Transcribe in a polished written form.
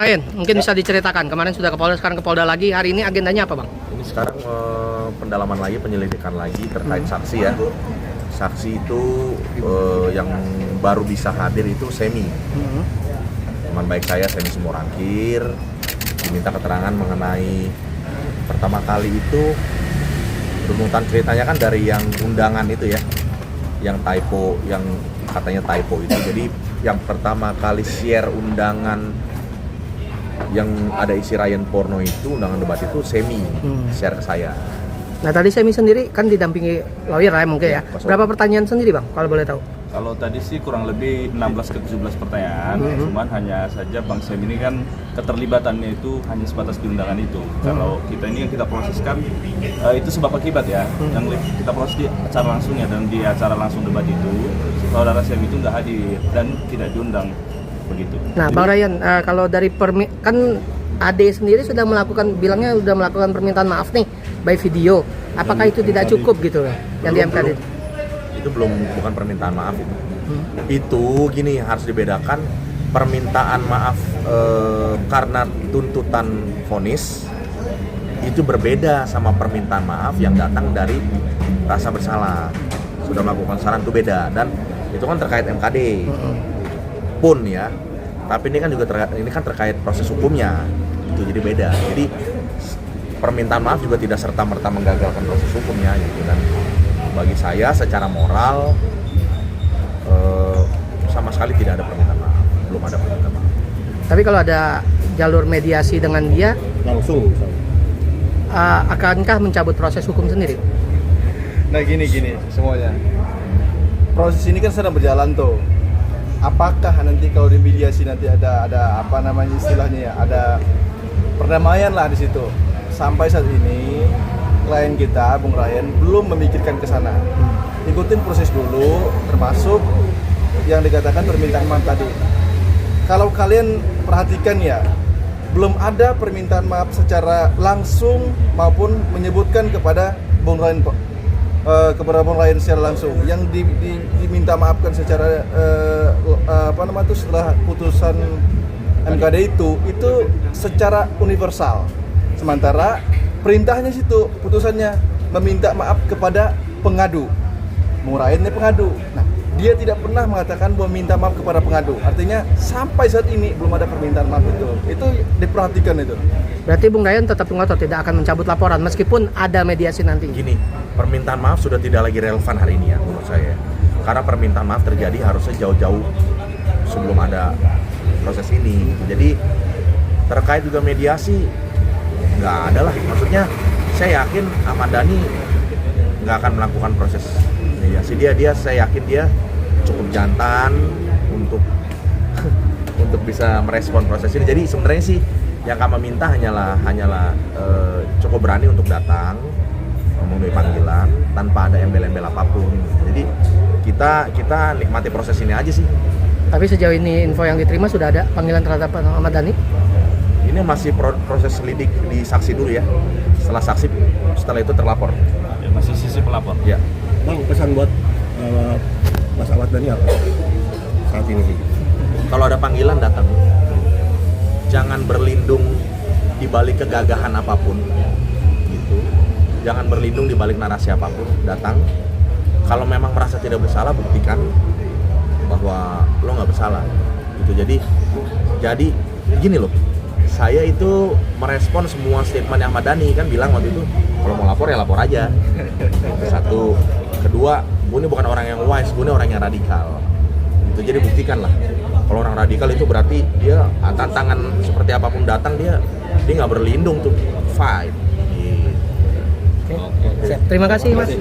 Ryan, mungkin bisa diceritakan, kemarin sudah ke Polda, sekarang ke Polda lagi, hari ini agendanya apa Bang? Ini sekarang pendalaman lagi, penyelidikan lagi terkait saksi ya. Saksi itu yang baru bisa hadir itu Semi. Teman baik saya, Semi Sumorangkir, diminta keterangan mengenai pertama kali itu runutan ceritanya kan dari yang undangan itu ya, yang typo, yang katanya typo itu. Jadi yang pertama kali share undangan yang ada isi Ryan porno itu, undangan debat itu Semi share ke saya. Nah tadi Semi sendiri kan didampingi lawyer ya mungkin ya. Berapa pertanyaan sendiri Bang kalau boleh tahu? Kalau tadi sih kurang lebih 16 ke 17 pertanyaan, cuman hanya saja Bang Semi ini kan keterlibatannya itu hanya sebatas di undangan itu. Kalau kita ini yang kita proseskan itu sebab akibat ya, yang kita proses di acara langsungnya, dan di acara langsung debat itu saudara Semi itu nggak hadir dan tidak diundang begitu. Nah Bang Ryan, kalau dari kan Ade sendiri sudah melakukan, bilangnya sudah melakukan permintaan maaf nih by video. Apakah itu tidak cukup gitu yang di MKD? Itu bukan permintaan maaf itu. Itu gini, harus dibedakan permintaan maaf karena tuntutan vonis itu berbeda sama permintaan maaf yang datang dari rasa bersalah. Sudah melakukan kesalahan itu beda, dan itu kan terkait MKD. Pun ya, tapi ini kan juga terkait proses hukumnya, itu jadi beda. Jadi permintaan maaf juga tidak serta-merta menggagalkan proses hukumnya gitu. Dan bagi saya secara moral sama sekali tidak ada permintaan maaf, belum ada permintaan maaf. Tapi kalau ada jalur mediasi dengan dia langsung akankah mencabut proses hukum sendiri? Nah gini semuanya, proses ini kan sedang berjalan tuh. Apakah nanti kalau di mediasi nanti ada apa namanya istilahnya ya, ada perdamaian lah di situ. Sampai saat ini klien kita Bung Ryan belum memikirkan ke sana. Ikutin proses dulu, termasuk yang dikatakan permintaan maaf tadi. Kalau kalian perhatikan ya, belum ada permintaan maaf secara langsung maupun menyebutkan kepada Bung Ryan secara langsung. Yang diminta maafkan secara setelah putusan MKD itu secara universal. Sementara perintahnya situ, putusannya meminta maaf kepada pengadu. Bung Ryan ini pengadu. Nah, dia tidak pernah mengatakan bahwa minta maaf kepada pengadu. Artinya sampai saat ini belum ada permintaan maaf itu. Itu diperhatikan itu. Berarti Bung Ryan tetap ngotot tidak akan mencabut laporan meskipun ada mediasi nanti. Gini, permintaan maaf sudah tidak lagi relevan hari ini ya menurut saya. Karena permintaan maaf terjadi harusnya jauh-jauh sebelum ada proses ini. Jadi terkait juga mediasi nggak ada lah. Maksudnya saya yakin Ahmad Dhani nggak akan melakukan proses mediasi. Saya yakin dia cukup jantan untuk bisa merespon proses ini. Jadi sebenarnya sih yang kami minta hanyalah cukup berani untuk datang memenuhi panggilan tanpa ada embel-embel apapun. Jadi kita nikmati proses ini aja sih. Tapi sejauh ini info yang diterima sudah ada panggilan terhadap Ahmad Dhani? Ini masih proses lidik di saksi dulu ya. Setelah itu terlapor. Ya, masih sisi pelapor. Ya. Bang, pesan buat Mas Ahmad Dhani apa saat ini? Kalau ada panggilan datang. Jangan berlindung di balik kegagahan apapun. Gitu. Jangan berlindung di balik narasi apapun. Datang. Kalau memang merasa tidak bersalah, buktikan bahwa lo nggak bersalah. Gitu. Jadi gini loh. Saya itu merespon semua statement Ahmad Dhani, kan bilang waktu itu kalau mau lapor ya lapor aja. Satu, kedua, gue ini bukan orang yang wise, gue ini orang yang radikal. Gitu. Jadi buktikan lah. Kalau orang radikal itu berarti dia tantangan seperti apapun datang dia nggak berlindung tuh, fight. Gitu. Oke. Terima kasih Mas.